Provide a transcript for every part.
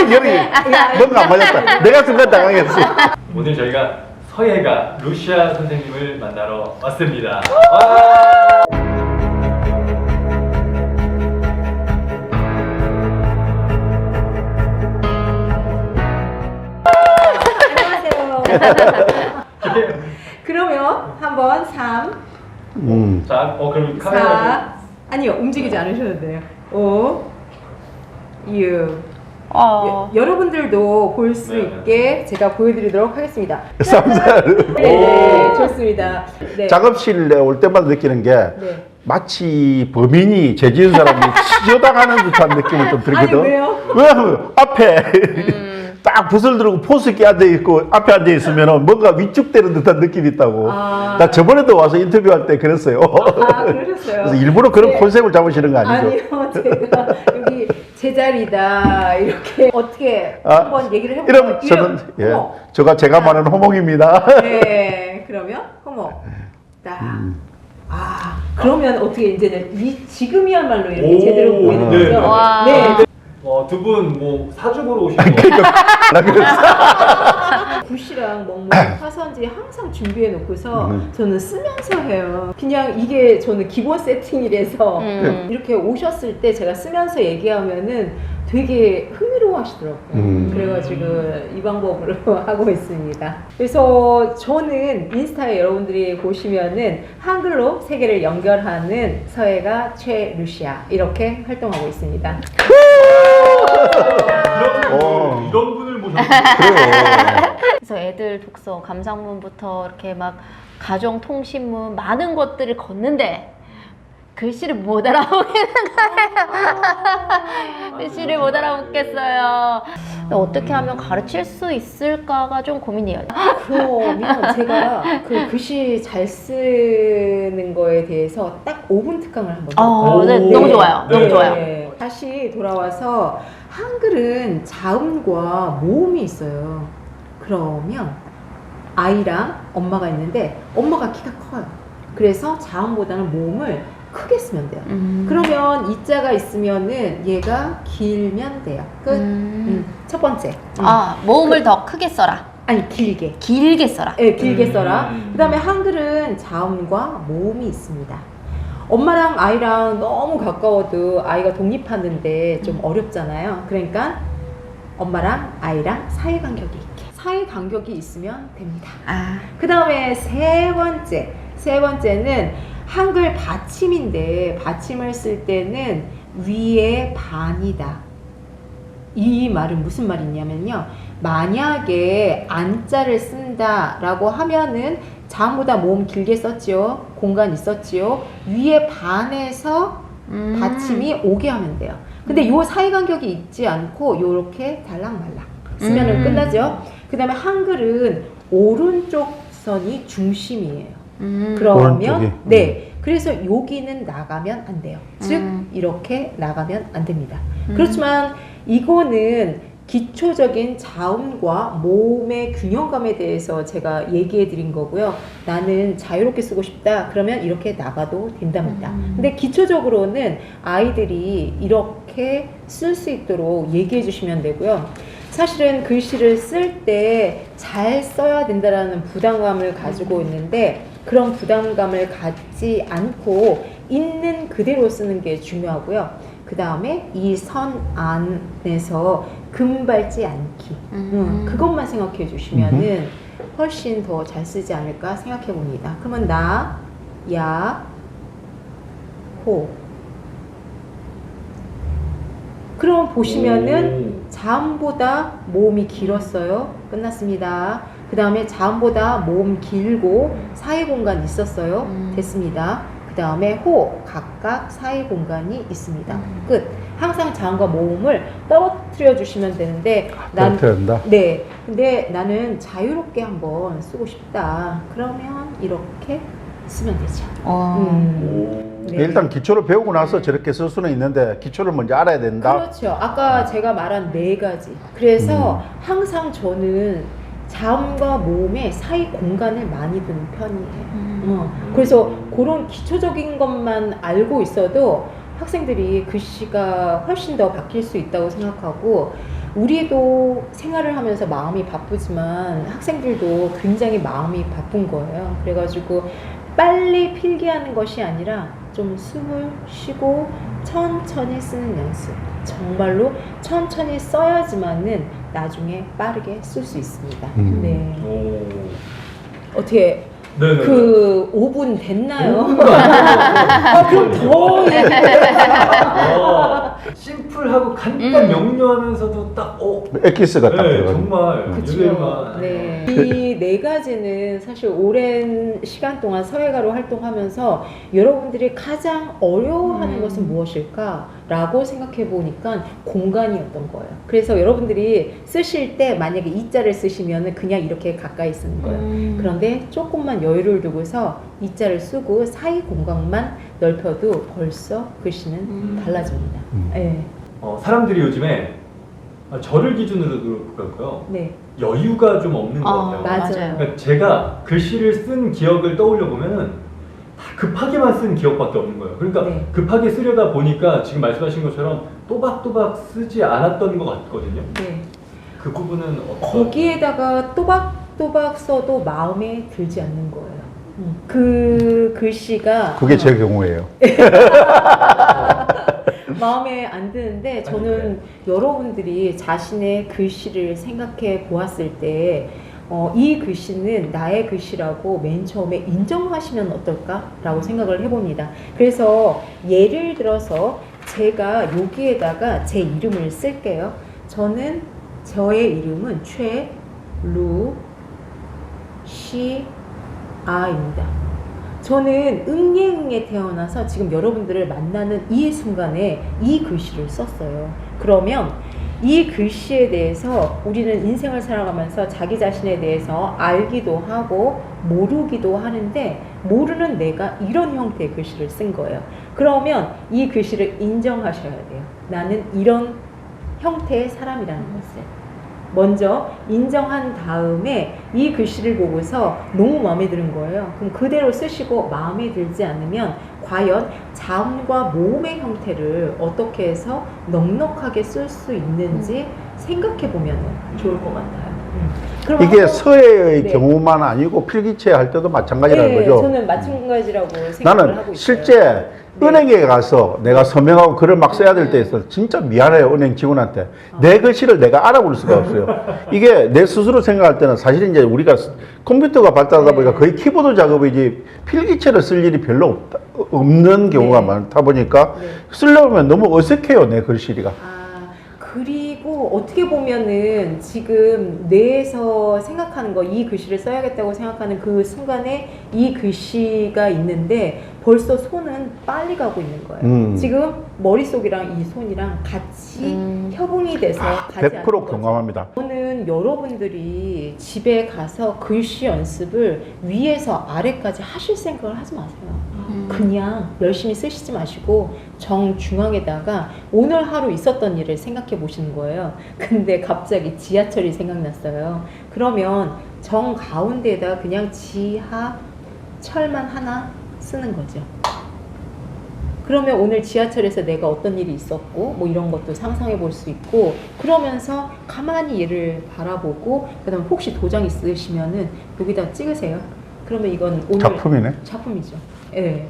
뭔가 안 맞았다. 내가 순간 당황했어. 오늘 저희가 서예가 루시아 선생님을 만나러 왔습니다. 와! 그러면 한번 3, 자, 그럼 카메라 4, 아니요, 움직이지 않으셔도 돼요. 5, 6. 여러분들도 볼 수 네, 있게 제가 보여드리도록 하겠습니다. 쌈살. 네, 좋습니다. 네. 작업실에 올 때마다 느끼는 게 네. 마치 범인이 죄지은 사람이 치료당하는 듯한 느낌을 좀 들거든. 아니, 왜요? 왜냐면 앞에 딱 붓을 들고 포스 있게 앉아 있고 앞에 앉아 있으면 뭔가 위축되는 듯한 느낌이 있다고. 나 저번에도 와서 인터뷰할 때 그랬어요. 그러셨어요. 그래서 일부러 그런 네. 콘셉트를 잡으시는 거 아니죠? 아니요, 제가 여기 제자리다 이렇게 어떻게 한번 얘기를 해볼까요? 이러면 저는 호목. 제가 말하는 호목입니다. 네, 그러면 호목. 딱. 그러면 어떻게 이제는 지금이야말로 이렇게 제대로 보이는 네. 거죠? 와. 네. 두 분 뭐 사주보러 오신 거예요? 나 그랬어. 붓이랑 먹물, 화선지 항상 준비해 놓고서 저는 쓰면서 해요. 그냥 이게 저는 기본 세팅이라서 이렇게 오셨을 때 제가 쓰면서 얘기하면은 되게 흥미로워 하시더라고요. 그래가지고 이 방법으로 하고 있습니다. 그래서 저는 인스타에 여러분들이 보시면은 한글로 세계를 연결하는 서예가 최루시아 이렇게 활동하고 있습니다. 이런 분을 모셨어요. 그래서 애들 독서, 감상문부터 이렇게 막 가정 통신문 많은 것들을 걷는데 글씨를 못 알아보겠는 거예요. 글씨를 못 알아보겠어요. 어떻게 하면 가르칠 수 있을까가 좀 고민이에요. 그러면 제가 그 글씨 잘 쓰는 거에 대해서 딱 5분 특강을 한번 네, 너무 좋아요. 너무 좋아요. 네. 다시 돌아와서 한글은 자음과 모음이 있어요. 그러면 아이랑 엄마가 있는데 엄마가 키가 커요. 그래서 자음보다는 모음을 크게 쓰면 돼요. 그러면 이자가 있으면은 얘가 길면 돼요. 끝. 첫 번째. 모음을 더 크게 써라. 아니 길게. 길게 써라. 네, 길게 써라. 그 다음에 한글은 자음과 모음이 있습니다. 엄마랑 아이랑 너무 가까워도 아이가 독립하는데 좀 어렵잖아요. 그러니까 엄마랑 아이랑 사이 간격이 있게. 사이 간격이 있으면 됩니다. 그 다음에 세 번째는 한글 받침인데 받침을 쓸 때는 위에 반이다. 이 말은 무슨 말이냐면요. 만약에 안자를 쓴다라고 하면은 자음보다 모음 길게 썼지요. 공간 있었지요. 위에 반에서 받침이 오게 하면 돼요. 근데 요 사이 간격이 있지 않고 요렇게 달랑말랑 쓰면은 끝나죠. 그 다음에 한글은 오른쪽 선이 중심이에요. 그러면 오른쪽이? 네, 그래서 여기는 나가면 안 돼요. 즉 이렇게 나가면 안 됩니다. 그렇지만 이거는 기초적인 자음과 모음의 균형감에 대해서 제가 얘기해 드린 거고요. 나는 자유롭게 쓰고 싶다 그러면 이렇게 나가도 된답니다. 근데 기초적으로는 아이들이 이렇게 쓸 수 있도록 얘기해 주시면 되고요. 사실은 글씨를 쓸 때 잘 써야 된다라는 부담감을 가지고 있는데 그런 부담감을 갖지 않고 있는 그대로 쓰는 게 중요하고요. 그 다음에 이 선 안에서 금 밟지 않기. 그것만 생각해 주시면은 훨씬 더 잘 쓰지 않을까 생각해 봅니다. 그러면 나, 야, 호. 그럼 보시면은 자음보다 모음이 길었어요. 끝났습니다. 그 다음에 자음보다 모음 길고 사이 공간 있었어요. 됐습니다. 그 다음에 호, 각각 사이 공간이 있습니다. 끝. 항상 자음과 모음을 떨어뜨려 주시면 되는데 떨어뜨린다? 네. 근데 나는 자유롭게 한번 쓰고 싶다. 그러면 이렇게 쓰면 되죠. 네. 일단 기초를 배우고 나서 저렇게 쓸 수는 있는데 기초를 먼저 알아야 된다. 그렇죠. 아까 제가 말한 4가지. 그래서 항상 저는 자음과 모음의 사이 공간을 많이 두는 편이에요. 그래서 그런 기초적인 것만 알고 있어도 학생들이 글씨가 훨씬 더 바뀔 수 있다고 생각하고 우리도 생활을 하면서 마음이 바쁘지만 학생들도 굉장히 마음이 바쁜 거예요. 그래가지고 빨리 필기하는 것이 아니라 좀 숨을 쉬고 천천히 쓰는 연습. 정말로 천천히 써야지만은 나중에 빠르게 쓸 수 있습니다. 네. 오. 어떻게 네네. 그 5분 됐나요? 그럼 더 심플하고 간단 명료하면서도 딱 엑기스가 딱 네, 들어가요. 정말 그쵸. 유대만. 네. 이 네 가지는 사실 오랜 시간 동안 서예가로 활동하면서 여러분들이 가장 어려워하는 것은 무엇일까라고 생각해 보니까 공간이었던 거예요. 그래서 여러분들이 쓰실 때 만약에 이자를 쓰시면 그냥 이렇게 가까이 쓰는 거예요. 그런데 조금만 여유를 두고서 이자를 쓰고 사이 공간만 넓혀도 벌써 글씨는 달라집니다. 네. 사람들이 요즘에 저를 기준으로 그렇고요. 네. 여유가 좀 없는 것 같아요. 맞아요. 그러니까 제가 글씨를 쓴 기억을 떠올려 보면은 다 급하게만 쓴 기억밖에 없는 거예요. 그러니까 네. 급하게 쓰려다 보니까 지금 말씀하신 것처럼 또박또박 쓰지 않았던 것 같거든요. 네. 그 부분은 어떤? 거기에다가 또박또박 써도 마음에 들지 않는 거예요. 그 글씨가 그게 제 경우예요. 마음에 안 드는데 저는 여러분들이 자신의 글씨를 생각해 보았을 때 이 글씨는 나의 글씨라고 맨 처음에 인정하시면 어떨까라고 생각을 해봅니다. 그래서 예를 들어서 제가 여기에다가 제 이름을 쓸게요. 저의 이름은 최루시아입니다. 저는 응예응예 태어나서 지금 여러분들을 만나는 이 순간에 이 글씨를 썼어요. 그러면 이 글씨에 대해서 우리는 인생을 살아가면서 자기 자신에 대해서 알기도 하고 모르기도 하는데 모르는 내가 이런 형태의 글씨를 쓴 거예요. 그러면 이 글씨를 인정하셔야 돼요. 나는 이런 형태의 사람이라는 것을. 먼저 인정한 다음에 이 글씨를 보고서 너무 마음에 드는 거예요. 그럼 그대로 쓰시고 마음에 들지 않으면 과연 자음과 모음의 형태를 어떻게 해서 넉넉하게 쓸 수 있는지 생각해 보면 좋을 것 같아요. 그럼 이게 한번- 서예의 네. 경우만 아니고 필기체 할 때도 마찬가지라는 네, 거죠. 저는 마찬가지라고 생각을 나는 하고 있어요. 실제 네. 은행에 가서 내가 서명하고 글을 막 써야 될 때 있어 진짜 미안해요, 은행 직원한테. 내 글씨를 내가 알아볼 수가 없어요. 이게 내 스스로 생각할 때는 사실 이제 우리가 컴퓨터가 발달하다 보니까 네. 거의 키보드 작업이지 필기체를 쓸 일이 별로 없는 경우가 네. 많다 보니까 네. 쓰려면 너무 어색해요, 내 글씨가. 그리고 어떻게 보면은 지금 뇌에서 생각하는 거, 이 글씨를 써야겠다고 생각하는 그 순간에 이 글씨가 있는데 벌써 손은 빨리 가고 있는 거예요. 지금 머릿속이랑 이 손이랑 같이 협응이 돼서 가지 않는 100% 거죠. 공감합니다. 저는 여러분들이 집에 가서 글씨 연습을 위에서 아래까지 하실 생각을 하지 마세요. 그냥 열심히 쓰시지 마시고 정중앙에다가 오늘 하루 있었던 일을 생각해 보시는 거예요. 근데 갑자기 지하철이 생각났어요. 그러면 정 가운데에다 그냥 지하철만 하나 쓰는 거죠. 그러면 오늘 지하철에서 내가 어떤 일이 있었고 뭐 이런 것도 상상해 볼 수 있고 그러면서 가만히 얘를 바라보고 그다음에 혹시 도장 있으시면은 여기다 찍으세요. 그러면 이건 오늘 작품이네. 작품이죠. 예.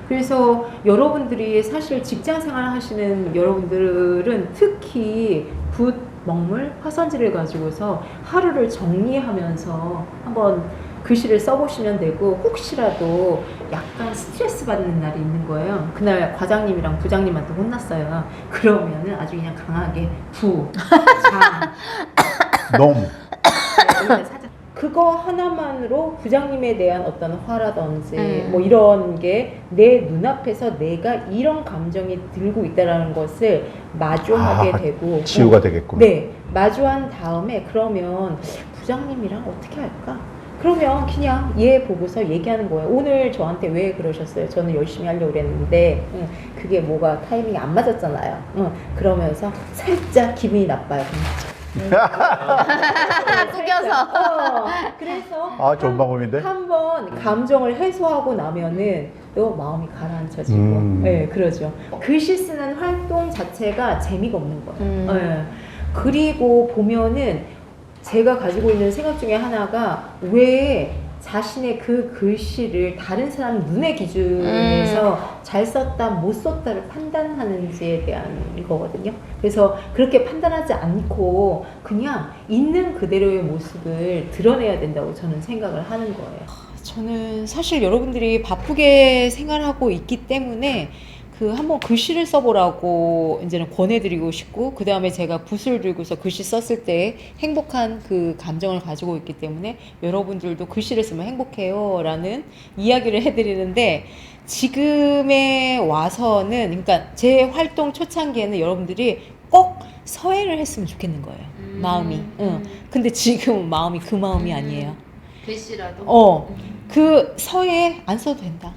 그래서 여러분들이 사실 직장 생활 하시는 여러분들은 특히 붓, 먹물, 화선지를 가지고서 하루를 정리하면서 한번 글씨를 써보시면 되고 혹시라도 약간 스트레스 받는 날이 있는 거예요. 그날 과장님이랑 부장님한테 혼났어요. 그러면은 아주 그냥 강하게 놈. 살짝 그거 하나만으로 부장님에 대한 어떤 화라든지 뭐 이런 게 내 눈앞에서 내가 이런 감정이 들고 있다라는 것을 마주하게 되고 치유가 되겠구나. 네, 마주한 다음에 그러면 부장님이랑 어떻게 할까? 그러면 그냥 얘 보고서 얘기하는 거예요. 오늘 저한테 왜 그러셨어요? 저는 열심히 하려고 그랬는데 그게 뭐가 타이밍이 안 맞았잖아요. 그러면서 살짝 기분이 나빠요. 숙여서. 그래서 좋은 방법인데? 한번 감정을 해소하고 나면은 또 마음이 가라앉혀지고 네, 그러죠. 글씨 쓰는 활동 자체가 재미가 없는 거예요. 네. 그리고 보면은 제가 가지고 있는 생각 중에 하나가 왜 자신의 그 글씨를 다른 사람 눈의 기준에서 잘 썼다 못 썼다를 판단하는지에 대한 거거든요. 그래서 그렇게 판단하지 않고 그냥 있는 그대로의 모습을 드러내야 된다고 저는 생각을 하는 거예요. 저는 사실 여러분들이 바쁘게 생활하고 있기 때문에 그 한번 글씨를 써보라고 이제는 권해드리고 싶고, 그 다음에 제가 붓을 들고서 글씨 썼을 때 행복한 그 감정을 가지고 있기 때문에 여러분들도 글씨를 쓰면 행복해요 라는 이야기를 해드리는데, 지금에 와서는, 그러니까 제 활동 초창기에는 여러분들이 꼭 서예를 했으면 좋겠는 거예요. 마음이. 근데 지금 마음이 그 마음이 아니에요. 글씨라도. 그 서예 안 써도 된다.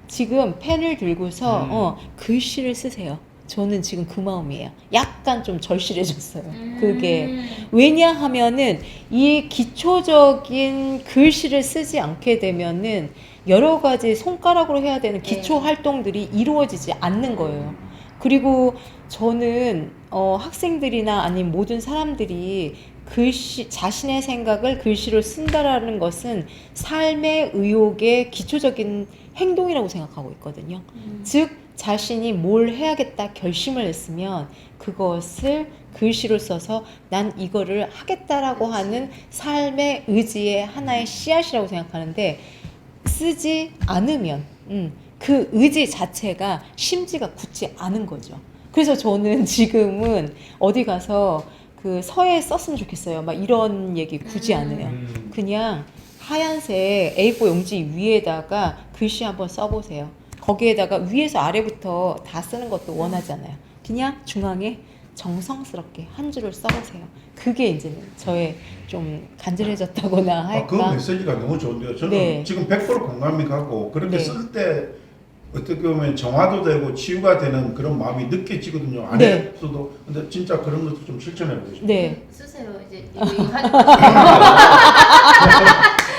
지금 펜을 들고서 글씨를 쓰세요. 저는 지금 그 마음이에요. 약간 좀 절실해졌어요. 그게 왜냐하면은 이 기초적인 글씨를 쓰지 않게 되면은 여러 가지 손가락으로 해야 되는 기초 활동들이 이루어지지 않는 거예요. 그리고 저는 학생들이나 아니면 모든 사람들이 글씨, 자신의 생각을 글씨로 쓴다라는 것은 삶의 의욕의 기초적인 행동이라고 생각하고 있거든요. 즉 자신이 뭘 해야겠다 결심을 했으면 그것을 글씨로 써서 난 이거를 하겠다라고 하는 삶의 의지의 하나의 씨앗이라고 생각하는데, 쓰지 않으면 그 의지 자체가 심지가 굳지 않은 거죠. 그래서 저는 지금은 어디 가서 그 서예 썼으면 좋겠어요. 막 이런 얘기 굳이 안 해요. 그냥 하얀색 A4 용지 위에다가 글씨 한번 써보세요. 거기에다가 위에서 아래부터 다 쓰는 것도 원하잖아요. 그냥 중앙에 정성스럽게 한 줄을 써보세요. 그게 이제는 저의 좀 간절해졌다거나 할까. 그 메시지가 너무 좋은데요. 저는 네. 지금 100% 공감이 가고, 그렇게 네. 쓸 때 어떻게 보면 정화도 되고 치유가 되는 그런 마음이 느껴지거든요. 안 네. 했어도. 근데 진짜 그런 것도 좀 실천해 보고 싶어요. 네. 쓰세요. 이제